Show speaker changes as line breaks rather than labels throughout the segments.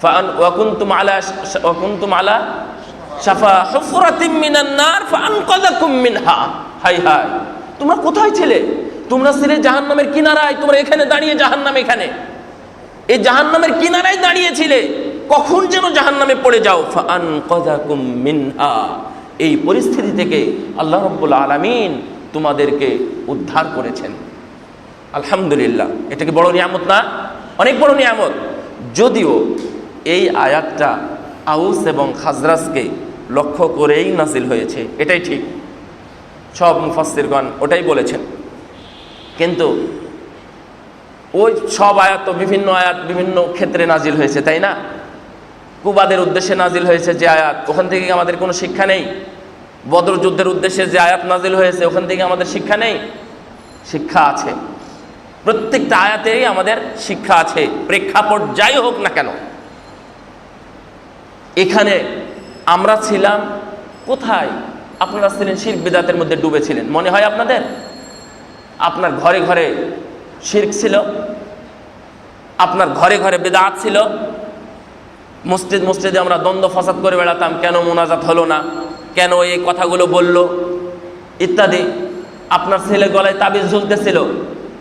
ওয়াকুনতুম আলা শাফা হুফরাতিম মিনান নার ফাআনকাযাকুম মিনহা। হায় হায়, তোমরা কোথায় ছিলে? তোমরা ছিলে জাহান্নামের কিনারায়। তোমরা এখানে দাঁড়িয়ে জাহান্নাম, এখানে এই জাহান্নামের কিনারায় দাঁড়িয়েছিলে, কখন যেন জাহান্নামে পড়ে যাও। ফাআনকাযাকুম মিনহা, এই পরিস্থিতি থেকে আল্লাহ রাব্বুল আলামিন তোমাদেরকে উদ্ধার করেছেন। আলহামদুলিল্লাহ, এটা কি বড় নিয়ামত না? অনেক বড় নিয়ামত। যদিও এই আয়াতটা আউস এবং খাজরাজকে লক্ষ্য করেই নাজিল হয়েছে, এটাই ঠিক, সব মুফাসসিরগণ ওটাই বলেছেন। কিন্তু ওই সব আয়াত তো বিভিন্ন আয়াত বিভিন্ন ক্ষেত্রে নাজিল হয়েছে, তাই না? কুবাদের উদ্দেশ্যে নাজিল হয়েছে যে আয়াত, ওখান থেকে আমাদের কোনো শিক্ষা নেই। বদর যুদ্ধের উদ্দেশ্যে যে আয়াত নাজিল হয়েছে, ওখান থেকে আমাদের শিক্ষা নেই? শিক্ষা আছে। প্রত্যেকটা আয়াতেরই আমাদের শিক্ষা আছে, প্রেক্ষাপট যাই হোক না কেন। এখানে আমরা ছিলাম কোথায়? আপনারা ছিলেন শিরক বিদআতের মধ্যে ডুবেছিলেন, মনে হয় আপনাদের? আপনার ঘরে ঘরে শিরক ছিল, আপনার ঘরে ঘরে বিদআত ছিল। মসজিদে আমরা দ্বন্দ্ব ফাসাদ করে বেড়াতাম, কেন মোনাজাত হলো না, কেন এই কথাগুলো বলল ইত্যাদি। আপনার ছেলে গলায় তাবিজ ঝুলতেছিল,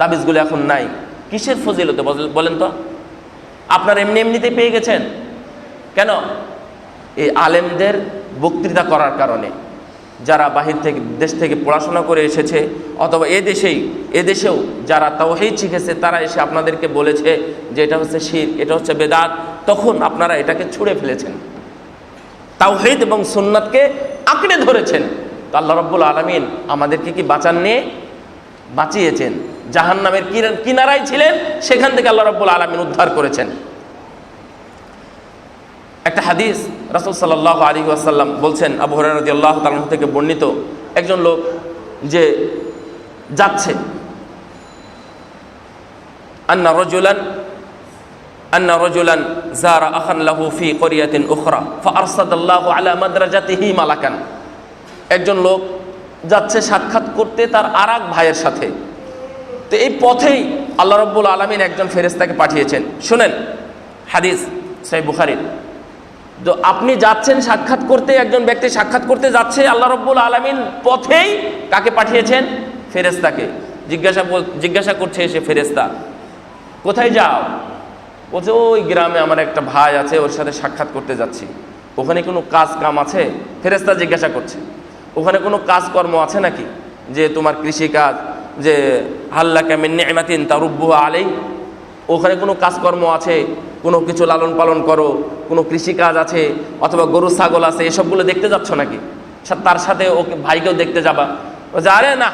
তাবিজগুলো এখন নাই। কিসের ফজিলতে বলেন তো? আপনার এমনিতেই পেয়ে গেছেন। কেন? এই আলেমদের বক্তৃতা করার কারণে। যারা বাহির থেকে, দেশ থেকে পড়াশোনা করে এসেছে, অথবা এদেশেও যারা তাওহীদ শিখেছে, তারা এসে আপনাদেরকে বলেছে যে এটা হচ্ছে শিরক, এটা হচ্ছে বেদাত, তখন আপনারা এটাকে ছুঁড়ে ফেলেছেন, তাওহীদ এবং সুন্নাতকে আঁকড়ে ধরেছেন। তো আল্লাহ রাব্বুল আলামিন আমাদেরকে কি বাঁচাননি? বাঁচিয়েছেন। জাহান্নামের কিনারায় ছিলেন, সেখান থেকে আল্লাহ রাব্বুল আলামিন উদ্ধার করেছেন। একটা হাদিস রাসূল সাল্লাল্লাহু আলাইহি ওয়াসাল্লাম বলছেন, আবু হুরায়রা রাদিয়াল্লাহু তাআলা থেকে বর্ণিত, একজন লোক যে যাচ্ছে, আন্না রাজুলান যারা আখান লাহু ফি ক্বরিয়াতিন উখরা ফাআরসাদাল্লাহু আলা মাদরাজাতিহি মালাকান। একজন লোক যাচ্ছে সাক্ষাৎ করতে তার আরেক ভাইয়ের সাথে। তো এই পথেই আল্লাহ রাব্বুল আলামিন একজন ফেরেশতাকে পাঠিয়েছেন। শুনেন হাদিস সহিহ বুখারীর। তো আপনি যাচ্ছেন সাক্ষাৎ করতে, একজন ব্যক্তি সাক্ষাৎ করতে যাচ্ছে, আল্লাহ রাব্বুল আলামিন পথেই কাকে পাঠিয়েছেন? ফেরেশতাকে। জিজ্ঞাসা করছে এসে ফেরেশতা, কোথায় যাও? বলছে ওই গ্রামে আমার একটা ভাই আছে, ওর সাথে সাক্ষাৎ করতে যাচ্ছি। ওখানে কোনো কাম আছে? ফেরেশতা জিজ্ঞাসা করছে, ওখানে কোনো কাজকর্ম আছে নাকি? যে তোমার কৃষিকাজ, যে হাল্লাকা মিন নি'মাতিন তারুব্বুহা আলাই, ওখানে কোনো কাজকর্ম আছে? কোনো কিছু লালন পালন করো, কোনো কৃষিকাজ আছে, অথবা গরু ছাগল আছে, এসবগুলো দেখতে যাচ্ছ নাকি? তার সাথে ওকে ভাইকেও দেখতে যাবা? বলছে আরে না,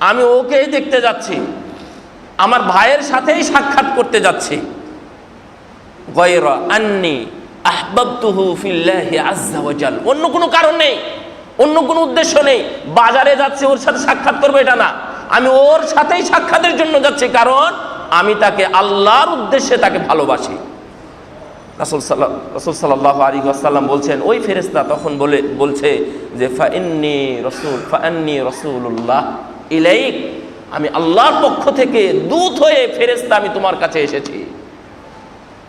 আমি ওকেই দেখতে যাচ্ছি, আমার ভাইয়ের সাথেই সাক্ষাৎ করতে যাচ্ছি। গায়রা আন্নী আহবাবতুহু ফিল্লাহি আযজা ওয়া জাল। অন্য কোনো কারণ নেই, অন্য কোনো উদ্দেশ্য নেই। বাজারে যাচ্ছে ওর সাথে সাক্ষাৎ করবে এটা না, আমি ওর সাথেই সাক্ষাতের জন্য যাচ্ছি, কারণ আমি তাকে আল্লাহর উদ্দেশ্যে তাকে ভালোবাসি। রাসূল সাল্লাল্লাহু আলাইহি ওয়াসাল্লাম বলছেন, ওই ফেরেশতা তখন বলছে যে ফাআন্নী রাসূলুল্লাহ ইলাইক, আমি আল্লাহর পক্ষ থেকে দূত হয়ে ফেরেশতা আমি তোমার কাছে এসেছি।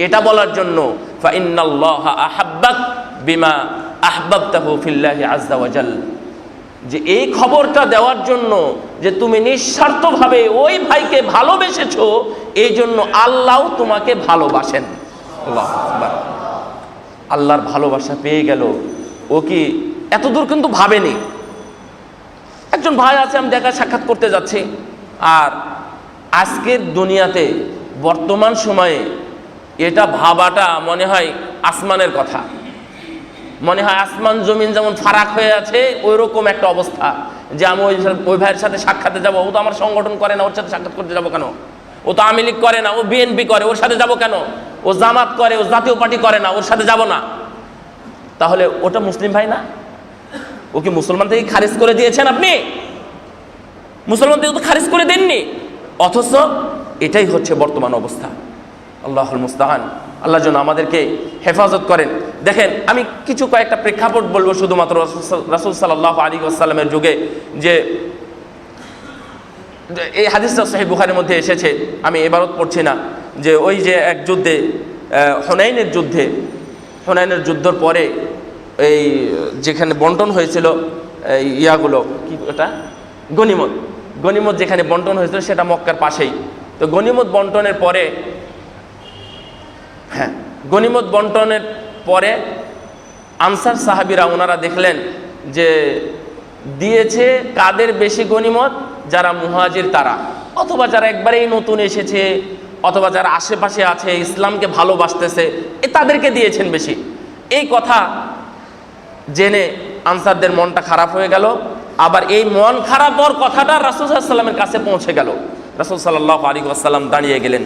এটা বলার জন্য ফাইন্নাল্লাহা আহাব্বাক বিমা আহবাবতাহু ফিল্লাহি আযজা ওয়া জাল, যে এই খবরটা দেওয়ার জন্য যে তুমি নিঃস্বার্থভাবে ওই ভাইকে ভালোবেসেছো, এই জন্য আল্লাহও তোমাকে ভালোবাসেন। আল্লাহু আকবার। আল্লাহর ভালোবাসা পেয়ে গেল। ও কি এত দূর কিন্তু ভাবেনি। একজন ভাই আছে, আমি দেখা সাক্ষাৎ করতে যাচ্ছি। আর আজকের দুনিয়াতে বর্তমান সময়ে এটা ভাবাটা মনে হয় আসমানের কথা। মনে হয় আসমান জমিন যেমন ফারাক হয়ে আছে, ওই রকম একটা অবস্থা যে আমি ওই ভাইয়ের সাথে সাক্ষাতে যাব। ও তো আমার সংগঠন করে না, ওর সাথে সাক্ষাৎ করতে যাব কেন? ও তো আওয়ামী লীগ করে না, ও বিএনপি করে, ওর সাথে যাব কেন? ও জামাত করে, ও জাতীয় পার্টি করে না, ওর সাথে যাব না। তাহলে ওটা মুসলিম ভাই না? ও কি মুসলমান থেকে খারিজ করে দিয়েছেন আপনি? মুসলমান থেকে তো খারিজ করে দেননি। অথচ এটাই হচ্ছে বর্তমান অবস্থা। আল্লাহুল মুস্তাআন। আল্লাহ যেন আমাদেরকে হেফাজত করেন। দেখেন, আমি কয়েকটা প্রেক্ষাপট বলবো শুধুমাত্র রাসূল সাল্লাল্লাহু আলাইহি ওয়াসাল্লামের যুগে, যে এই হাদিসটা সহিহ বুখারীর মধ্যে এসেছে, আমি এবারত পড়ছি না, যে ওই যে এক যুদ্ধে হুনাইনের যুদ্ধের পরে এই যেখানে বন্টন হয়েছিল এই ইয়াগুলো কি ওটা গনিমত যেখানে বন্টন হয়েছিল সেটা মক্কার পাশেই। তো গনিমত বন্টনের পরে আনসার সাহাবীরা ওনারা দেখলেন যে দিয়েছে কাদের বেশি গনিমত, যারা মুহাজির তারা, অথবা যারা একবারেই নতুন এসেছে, অথবা যারা আশেপাশে আছে ইসলামকে ভালোবাসতেছে তাদেরকে দিয়েছেন বেশি। এই কথা জেনে আনসারদের মনটা খারাপ হয়ে গেল। আবার এই মন খারাপ হওয়ার কথাটা রাসূল সাল্লাল্লাহু আলাইহি ওয়াসাল্লামের কাছে পৌঁছে গেল। রাসূল সাল্লাল্লাহু আলাইহি ওয়াসাল্লাম দাঁড়িয়ে গেলেন।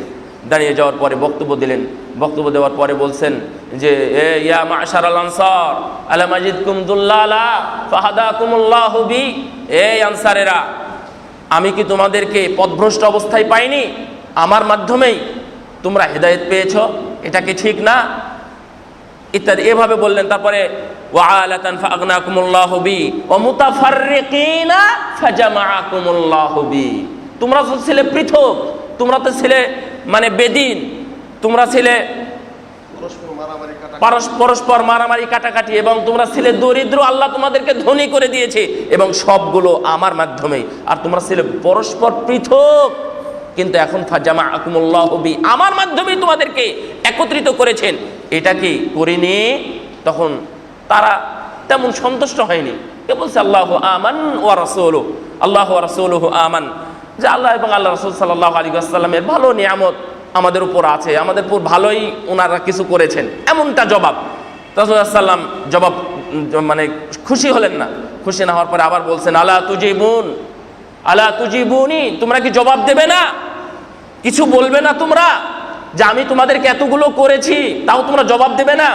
দাঁড়িয়ে যাওয়ার পরে বক্তব্য দিলেন। বক্তব্য দেওয়ার পরে বলছেন যে ইয়া মা'শারাল আনসার আলাম আজিদকুম দুল্লালা ফাহাদাকুমুল্লাহু বি, এই আনসারেরা আমি কি তোমাদেরকে পথভ্রষ্ট অবস্থায় পাইনি? আমার মাধ্যমেই তোমরা হেদায়েত পেয়েছো, এটা কি ঠিক না? ইত্যাদি এভাবে বললেন। তারপরে ওয়াআলাতান ফাআগনাকুমুল্লাহু বি ওয়া মুতাফাররিকিনা ফাজামাআকুমুল্লাহু বি, তোমরা তো ছিলে পৃথক, তোমরা তো ছিলে মানে বেদিন, তোমরা ছিলে পরস্পর মারামারি কাটাকাটি, এবং তোমরা ছিলে দরিদ্র, আল্লাহ তোমাদেরকে ধনী করে দিয়েছে, এবং সবগুলো আমার মাধ্যমেই। আর তোমরা ছিলে পরস্পর পৃথক, কিন্তু এখন ফাজামাআকুমুল্লাহু বি, আমার মাধ্যমেই তোমাদেরকে একত্রিত করেছেন। এটা কি করিনি? তখন তারা তেমন সন্তুষ্ট হয়নি। কে বলছে আল্লাহু আমান ওয়া রাসূলুহু, আল্লাহু ওয়া রাসূলুহু আমান, যে আল্লাহ এবং আল্লাহ রাসূল সাল্লাল্লাহু আলাইহি ওয়াসাল্লামের ভালো নিয়ামত আমাদের উপর আছে, আমাদের উপর ভালোই ওনারা কিছু করেছেন, এমনটা জবাব। রাসূল সাল্লাল্লাহু আলাইহি ওয়াসাল্লাম জবাব মানে খুশি হলেন না। খুশি না হওয়ার পরে আবার বলছেন আলা তুজিবুনি, তোমরা কি জবাব দেবে না? কিছু বলবে না তোমরা যে আমি তোমাদেরকে এতগুলো করেছি, তাও তোমরা জবাব দেবে না?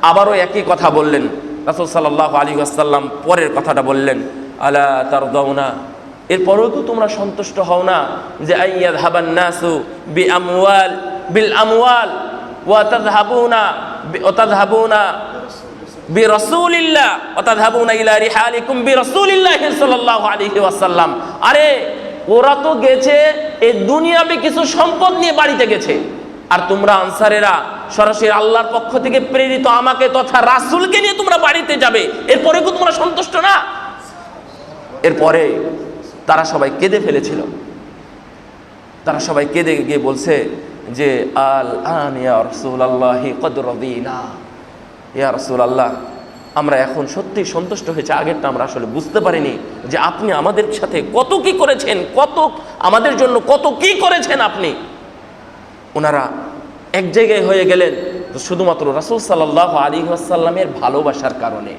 আবারও একই কথা বললেন রাসূল সাল্লাল্লাহু আলাইহি ওয়াসাল্লাম। পরের কথাটা বললেন আলা তারদাউনা, এরপরেও তো তোমরা সন্তুষ্ট হও না যে আইয়াযহাবান নাসু বিল আমওয়াল ওয়া তাযহাবুনা বিরাসূলিল্লাহ ওয়া তাযহাবুনা ইলা রিহালিকুম বিরাসূলিল্লাহ সাল্লাল্লাহু আলাইহি ওয়াসাল্লাম। আরে ওরা তো গেছে এই দুনিয়াবি কিছু সম্পদ নিয়ে বাড়িতে গেছে, আর তোমরা আনসারেরা সরাসরি আল্লাহর পক্ষ থেকে প্রেরিত আমাকে তথা রাসূলকে নিয়ে তোমরা বাড়িতে যাবে, এরপরে কি তোমরা সন্তুষ্ট না? এরপরে তারা সবাই কেঁদে ফেলেছিল। তারা সবাই কেঁদে গিয়ে বলছে যে আল আন ইয়া রাসূলুল্লাহি ক্বাদ রাদিনা, ইয়া রাসূলুল্লাহ আমরা এখন সত্যি সন্তুষ্ট হয়েছে, আগেরটা আমরা আসলে বুঝতে পারিনি যে আপনি আমাদের সাথে কত কি করেছেন, কত আমাদের জন্য কত কি করেছেন আপনি। ওনারা এক জায়গায় হয়ে গেলেন তো শুধুমাত্র রাসূল সাল্লাল্লাহু আলাইহি ওয়াসাল্লামের ভালোবাসার কারণে।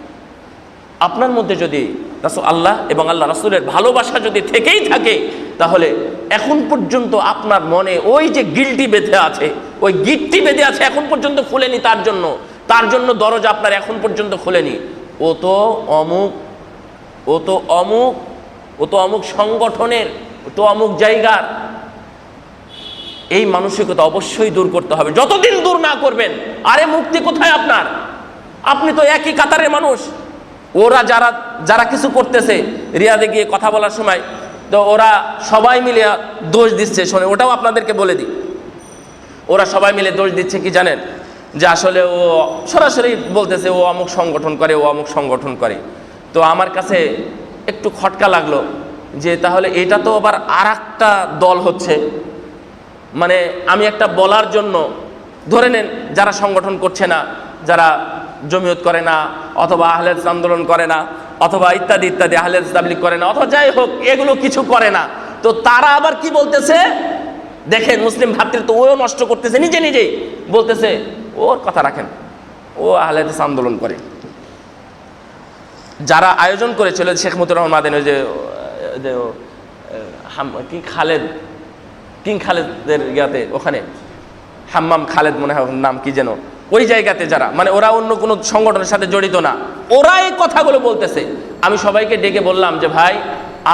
আপনার মধ্যে যদি আল্লাহ এবং আল্লাহ রাসূলের ভালোবাসা যদি থেকেই থাকে, তাহলে এখন পর্যন্ত আপনার মনে ওই যে গিল্টি বেঁধে আছে, ওই গিটটি বেঁধে আছে, এখন পর্যন্ত খুলেনি, তার জন্য দরজা আপনার এখন পর্যন্ত খুলেনি। ও তো অমুক সংগঠনের, ও তো অমুক জায়গার। এই মানসিকতা অবশ্যই দূর করতে হবে। যতদিন দূর না করবেন, আরে মুক্তি কোথায় আপনার? আপনি তো একই কাতারের মানুষ। ওরা যারা কিছু করতেছে, রিয়াদে গিয়ে কথা বলার সময় তো ওরা সবাই মিলে দোষ দিচ্ছে, শোনে ওটাও আপনাদেরকে বলে দিই। ওরা সবাই মিলে দোষ দিচ্ছে কি জানেন? যে আসলে ও সরাসরি বলতেছে ও অমুক সংগঠন করে, ও অমুক সংগঠন করে। তো আমার কাছে একটু খটকা লাগলো যে তাহলে এটা তো আবার আর একটা দল হচ্ছে। মানে আমি একটা বলার জন্য, ধরে নেন যারা সংগঠন করছে না, যারা জমিয়ত করে না, অথবা আহলে হাদিস আন্দোলন করে না, অথবা ইত্যাদি ইত্যাদি, আহলে হাদিস তাবলীগ করে না, অথবা যাই হোক এগুলো কিছু করে না, তো তারা আবার কি বলতেছে দেখেন, মুসলিম ভ্রাতৃত্ব ও নষ্ট করতেছে, নিজেই বলতেছে ওর কথা রাখেন, ও আহলে হাদিস আন্দোলন করে। যারা আয়োজন করেছিল শেখ মতিউর রহমান মাদানী, যে কিং খালেদের ইয়াতে, ওখানে হাম্মাম খালেদ মনে হয় নাম কি যেন, ওই জায়গাতে যারা, মানে ওরা অন্য কোনো সংগঠনের সাথে জড়িত না, ওরা এই কথাগুলো বলতেছে। আমি সবাইকে ডেকে বললাম যে ভাই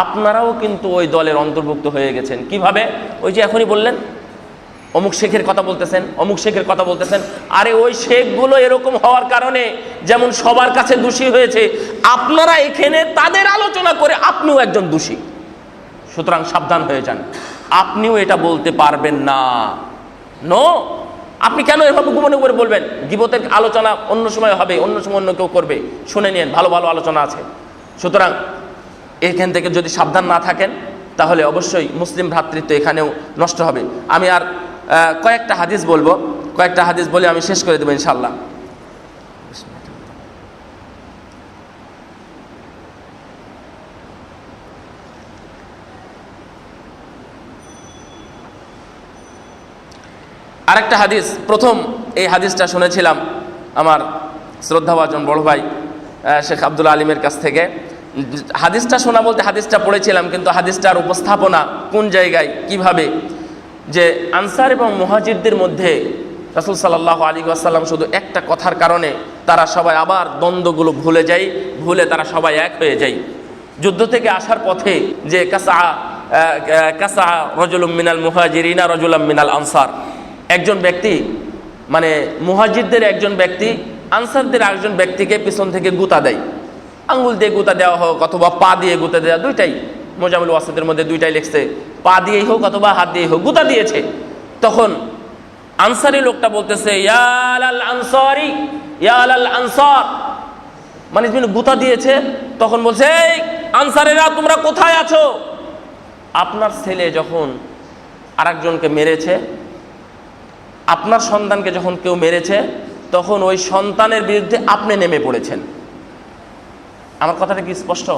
আপনারাও কিন্তু ওই দলের অন্তর্ভুক্ত হয়ে গেছেন। কিভাবে? ওই যে এখনই বললেন অমুক শেখের কথা বলতেছেন, অমুক শেখের কথা বলতেছেন। আরে ওই শেখগুলো এরকম হওয়ার কারণে যেমন সবার কাছে দোষী হয়েছে, আপনারা এখানে তাদের আলোচনা করে আপনিও একজন দোষী। সুতরাং সাবধান হয়ে যান, আপনিও এটা বলতে পারবেন না। নো, আপনি কেন এভাবে গোপনে করে বলবেন? গীবতের আলোচনা অন্য সময় হবে, অন্য সময় অন্য কেউ করবে, শুনে নিন, ভালো ভালো আলোচনা আছে। সুতরাং এখান থেকে যদি সাবধান না থাকেন তাহলে অবশ্যই মুসলিম ভ্রাতৃত্ব এখানেও নষ্ট হবে। আমি আর কয়েকটা হাদিস বলবো, কয়েকটা হাদিস বলে আমি শেষ করে দেবো ইনশাআল্লাহ। আরেকটা হাদিস, প্রথম এই হাদিসটা শুনেছিলাম আমার শ্রদ্ধাভাজন বড় ভাই শেখ আব্দুল আলিমের কাছ থেকে। হাদিসটা শোনা বলতে হাদিসটা পড়েছিলাম, কিন্তু হাদিসটার উপস্থাপনা কোন জায়গায় কিভাবে, যে আনসার এবং মুহাজিরদের মধ্যে রাসূল সাল্লাল্লাহু আলাইহি ওয়াসাল্লাম শুধু একটা কথার কারণে তারা সবাই আবার দ্বন্দ্বগুলো ভুলে যায়, ভুলে তারা সবাই এক হয়ে যায়। যুদ্ধ থেকে আসার পথে যে কাসা রাজুলুম মিনাল মুহাজিরিনা রাজুলাম মিনাল আনসার, একজন ব্যক্তি মানে মুহাজিরদের একজন ব্যক্তি আনসারদের একজন ব্যক্তিকে পিছন থেকে গুতা দেয়, আঙ্গুল দিয়ে গুতা দেওয়া হোক অথবা পা দিয়ে গুতা দেওয়া, দুইটাই মোজামুল ওয়াসিদের মধ্যে দুইটাই লিখছে, পা দিয়েই হোক অথবা হাত দিয়েই হোক গুতা দিয়েছে। তখন আনসারি লোকটা বলতেছে ইয়া আলাল আনসারি, ইয়া আলাল আনসার, মানে যিনি গুতা দিয়েছে তখন বলছে এই আনসারেরা তোমরা কোথায় আছো? আপনার ছেলে যখন আরেকজনকে মেরেছে, আপনার সন্তানকে যখন কেউ মেরেছে, তখন ওই সন্তানের বিরুদ্ধে আপনি নেমে পড়েছেন। আমার কথাটা কি স্পষ্ট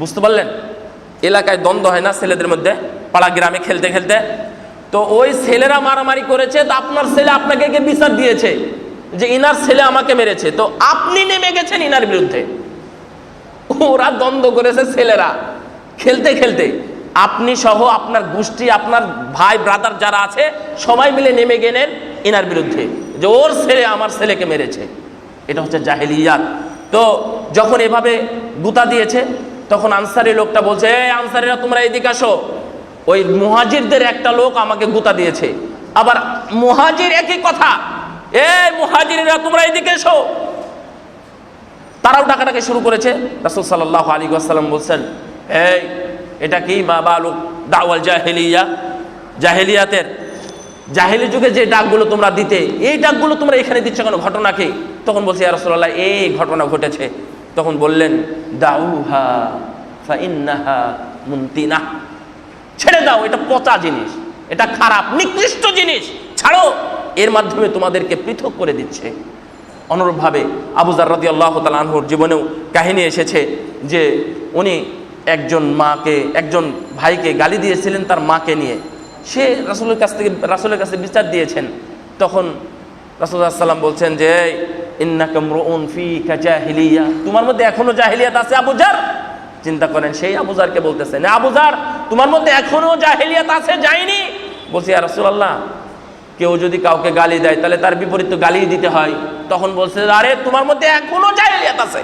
বুঝতে পারলেন? এলাকায় দ্বন্দ্ব হয় না ছেলেদের মধ্যে, পাড়া গ্রামে খেলতে খেলতে, তো ওই ছেলেরা মারামারি করেছে, তো আপনার ছেলে আপনাকে বিচার দিয়েছে যে ইনার ছেলে আমাকে মেরেছে, তো আপনি নেমে গেছেন ইনার বিরুদ্ধে। ওরা দ্বন্দ্ব করেছে ছেলেরা খেলতে খেলতে, আপনি সহ আপনার গোষ্ঠী, আপনার ভাই ব্রাদার যারা আছে সবাই মিলে নেমে গেলেন ইনার বিরুদ্ধে যে ওর ছেলে আমার ছেলেকে মেরেছে। এটা হচ্ছে জাহেলিয়াত। তো যখন এভাবে গুতা দিয়েছে তখন আনসারি লোকটা বলছে এই আনসারিরা তোমরা এদিকে আসো, ওই মুহাজিরদের একটা লোক আমাকে গুতা দিয়েছে। আবার মুহাজির একই কথা, এই মুহাজিররা তোমরা এদিকে এসো, তারাও ডাকাডাকি শুরু করেছে। রাসূল সাল্লাল্লাহু আলাইহি ওয়াসাল্লাম বলছেন এই এটা কি মা বালুক দাওয়াল জাহেলিয়া, জাহেলিয়াতের জাহেলি যুগে যে ডাকগুলো তোমরা দিতে, এই ডাকগুলো তোমরা এখানে দিচ্ছ কেন, ঘটনা কি? তখন বলছে ইয়া রাসূলুল্লাহ এই ঘটনা ঘটেছে। তখন বললেন দাউহা ফাইন্নাহা মুনতিনাহ, ছেড়ে দাও, এটা পচা জিনিস, এটা খারাপ নিকৃষ্ট জিনিস, ছাড়ো, এর মাধ্যমে তোমাদেরকে পৃথক করে দিচ্ছে। অনুরূপভাবে আবু যার রাদিয়াল্লাহু তাআলা আনহুর জীবনেও কাহিনী এসেছে যে উনি একজন মাকে, একজন ভাইকে গালি দিয়েছিলেন তার মাকে নিয়ে, সে রাসূলের কাছে বিচার দিয়েছেন। তখন রাসূল সাল্লাল্লাহু আলাইহি ওয়াসাল্লাম বলছেন যে ইন্নাকা মরউন ফিকা জাহিলিয়া, তোমার মধ্যে এখনো জাহিলিয়াত আছে আবু যার। চিন্তা করেন, সেই আবু যারকে বলতেছেন আবু যার তোমার মধ্যে এখনো জাহিলিয়াত আছে, যায়নি? বলছি ইয়া রাসূলুল্লাহ কেউ যদি কাউকে গালি দেয় তাহলে তার বিপরীত তো গালি দিতে হয়। তখন বলছে আরে তোমার মধ্যে এখনো জাহিলিয়াত আছে,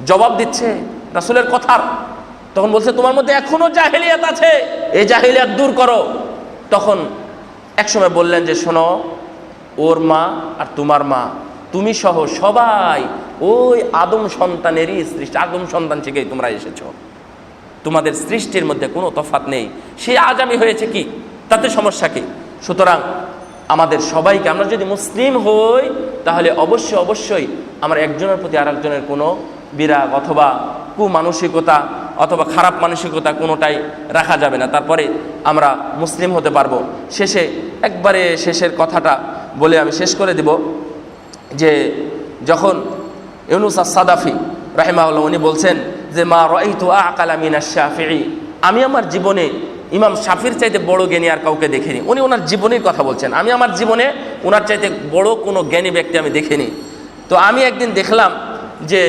জবাব দিচ্ছে রাসূলের কথার। তখন বলছে তোমার মধ্যে এখনো জাহেলিয়াত আছে, এই জাহেলিয়াত দূর করো। তখন একসময় বললেন যে শোনো, ওর মা আর তোমার মা, তুমি সহ সবাই ওই আদম সন্তানেরই সৃষ্টি, আদম সন্তান থেকেই তোমরা এসেছো, তোমাদের সৃষ্টির মধ্যে কোনো তফাৎ নেই। সে আজামি হয়েছে কি, তাতে সমস্যা কি? সুতরাং আমাদের সবাইকে, আমরা যদি মুসলিম হই তাহলে অবশ্যই অবশ্যই আমরা একজনের প্রতি আর একজনের কোনো বিরাগ অথবা কুমানসিকতা অথবা খারাপ মানসিকতা কোনোটাই রাখা যাবে না, তারপরে আমরা মুসলিম হতে পারবো। শেষে একবারে শেষের কথাটা বলে আমি শেষ করে দেব যে যখন ইউনুস আস-সাদাফি রাহিমাহুল্লাহ উনি বলছেন যে মা রাআইতু আ'কালা মিনাশ শাফিঈ, আমি আমার জীবনে ইমাম শাফির চাইতে বড় জ্ঞানী আর কাউকে দেখিনি। উনি ওনার জীবনের কথা বলছেন, আমি আমার জীবনে ওনার চাইতে বড় কোনো জ্ঞানী ব্যক্তি আমি দেখিনি। তো আমি একদিন দেখলাম যে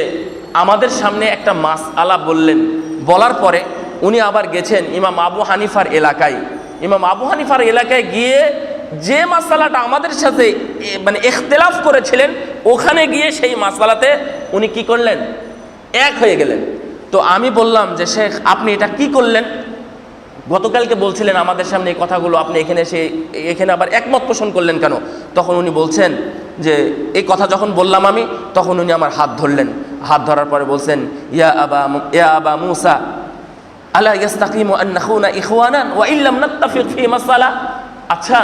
আমাদের সামনে একটা মাসআলা বললেন, বলার পরে উনি আবার গেছেন ইমাম আবু হানিফার এলাকায়। ইমাম আবু হানিফার এলাকায় গিয়ে যে মাসআলাটা আমাদের সাথে মানে ইখতিলাফ করেছিলেন, ওখানে গিয়ে সেই মাসআলাতে উনি কি করলেন, এক হয়ে গেলেন। তো আমি বললাম যে শেখ আপনি এটা কি করলেন? গতকালকে বলছিলেন আমাদের সামনে এই কথাগুলো, আপনি এখানে আবার একমত পোষণ করলেন কেন? তখন উনি বলছেন যে এই কথা যখন বললাম আমি, তখন উনি আমার হাত ধরলেন। হাত ধরার পরে বলছেন ইয়া আবা মুসা আলা ইয়াস্তাকিমু আন নাকুনা ইখওয়ানান ওয়া ইল্লাম নাত্তাফিক ফি মাসআলা। আচ্ছা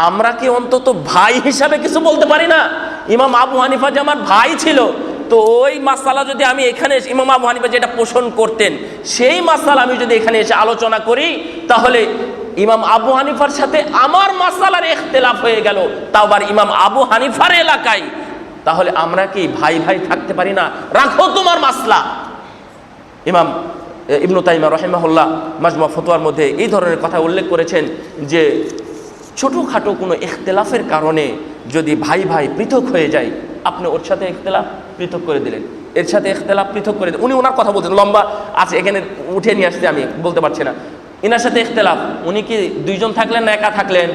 আমরা কি অন্তত ভাই হিসাবে কিছু বলতে পারি না? ইমাম আবু হানিফা যে আমার ভাই ছিল, তো ওই মাসালা যদি আমি এখানে ইমাম আবু হানিফা যেটা পোষণ করতেন সেই মাসালা আমি যদি এখানে এসে আলোচনা করি, তাহলে ইমাম আবু হানিফার সাথে আমার মাসালার ইখতিলাফ হয়ে গেল, তাও আবার ইমাম আবু হানিফার এলাকায়, তাহলে আমরা কি ভাই ভাই থাকতে পারি না? রাখো তোমার মাসলা। ইমাম ইবনে তাইমিয়া রাহিমাহুল্লাহ মাজমু ফতোয়ার মধ্যে এই ধরনের কথা উল্লেখ করেছেন যে ছোটোখাটো কোনো ইখতিলাফের কারণে যদি ভাই ভাই পৃথক হয়ে যায়, আপনি ওর সাথে ইখতিলাফ পৃথক করে দিলেন, এর সাথে ইখতিলাফ পৃথক করে দিলেন। উনি ওনার কথা বলছেন, লম্বা আছে, এখানে উঠে নিয়ে আসতে আমি বলতে পারছি না। ইনার সাথে ইখতিলাফ, উনি কি দুইজন থাকলেন না একা থাকলেন?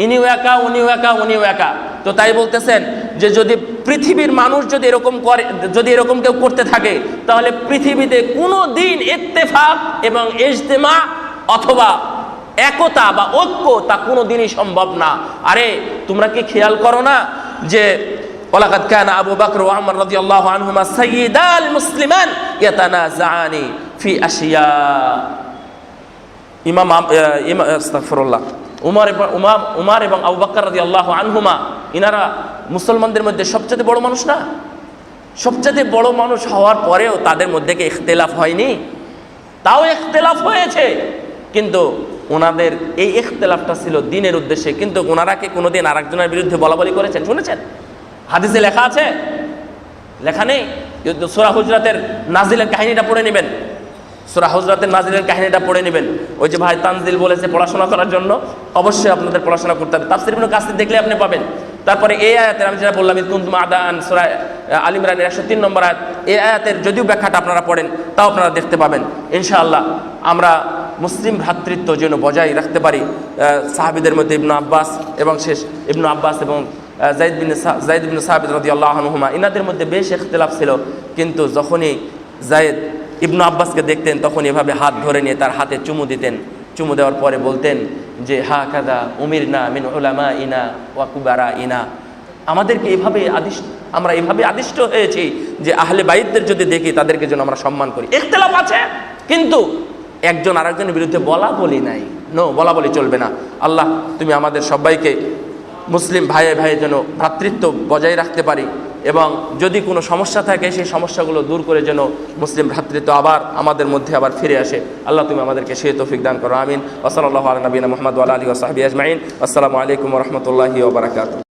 ইনিও একা, উনিও একা, উনিও একা। তো তাই বলতেছেন যে যদি পৃথিবীর মানুষ যদি এরকম করে, যদি এরকম কেউ করতে থাকে, তাহলে পৃথিবীতে কোনো দিন ইত্তেফাক এবং ইজতিমা অথবা একতা বা ঐক্য তা কোনো দিনই সম্ভব না। আরে তোমরা কি খেয়াল করো না যে ওয়ালাকাদ কানা আবু বকর ওয়া উমর রাদিয়াল্লাহু আনহুমা সাইয়্যিদাল মুসলিমান ইয়াতানাযাআনি ফি আশিয়া। আস্তাগফিরুল্লাহ, উমর এবং আবু বকর রাদিয়াল্লাহু আনহুমা ইনারা মুসলমানদের মধ্যে সবচেয়ে বড় মানুষ না? সবচেয়ে বড় মানুষ হওয়ার পরেও তাদের মধ্যে কি ইখতিলাফ হয়নি? তাও ইখতিলাফ হয়েছে, কিন্তু ওনাদের এই ইখতিলাফটা ছিল দ্বীনের উদ্দেশ্যে। কিন্তু ওনারা কি কোনোদিন আরেকজনের বিরুদ্ধে বলাবলি করেছেন? শুনেছেন? হাদিসে লেখা আছে? লেখা নেই? সূরা হুজরাতের নাজিলের কাহিনীটা পড়ে নেবেন, সূরা হুজরাতের নাজিলের কাহিনীটা পড়ে নেবেন। ওই যে ভাই তানজিল বলেছে পড়াশোনা করার জন্য, অবশ্যই আপনাদের পড়াশোনা করতে হবে। তাফসীর ইবনে কাসির দেখলে আপনি পাবেন। তারপরে এই আয়াতের আমি যেটা বললাম, কুনতুম আদান, সূরা আল ইমরানের 103 নম্বর আয়াত, এই আয়াতের যদিও ব্যাখ্যাটা আপনারা পড়েন তাও আপনারা দেখতে পাবেন। ইনশাআল্লাহ আমরা মুসলিম ভ্রাতৃত্ব যেন বজায় রাখতে পারি। সাহাবীদের মধ্যে ইবনে আব্বাস এবং ইবনে আব্বাস এবং যায়েদ বিন সাবিত রাদিয়াল্লাহু আনহুমা, ইনাদের মধ্যে বেশ ইখতিলাফ ছিল, কিন্তু যখনই যায়েদ ইবনে আব্বাসকে দেখতেন তখন এভাবে হাত ধরে নিয়ে তার হাতে চুমু দিতেন। চুমু দেওয়ার পরে বলতেন যে হাকাযা উমিরনা মিন উলামাইনা ওয়া কুবারাইনা, আমাদেরকে আমরা এভাবে আদিষ্ট হয়েছি যে আহলে বাইতদের যদি দেখি তাদেরকে যেন আমরা সম্মান করি। ইখতিলাফ আছে, কিন্তু একজন আরেকজনের বিরুদ্ধে বলা বলি নাই, বলা বলি চলবে না। আল্লাহ তুমি আমাদের সবাইকে মুসলিম ভাইয়ে ভাইয়ে যেন ভ্রাতৃত্ব বজায় রাখতে পারি, এবং যদি কোনো সমস্যা থাকে সেই সমস্যাগুলো দূর করে যেন মুসলিম ভ্রাতৃত্ব আবার আমাদের মধ্যে আবার ফিরে আসে। আল্লাহ তুমি আমাদেরকে সেই তৌফিক দান করো। আমিন। ওয়া সাল্লাল্লাহু আলা নবিয়িনা মুহাম্মদ ওয়া আলা আলিহি ওয়া সাহবিহি আজমাইন। আসসালামু আলাইকুম ওয়া রাহমাতুল্লাহি ওয়া বারাকাতুহু।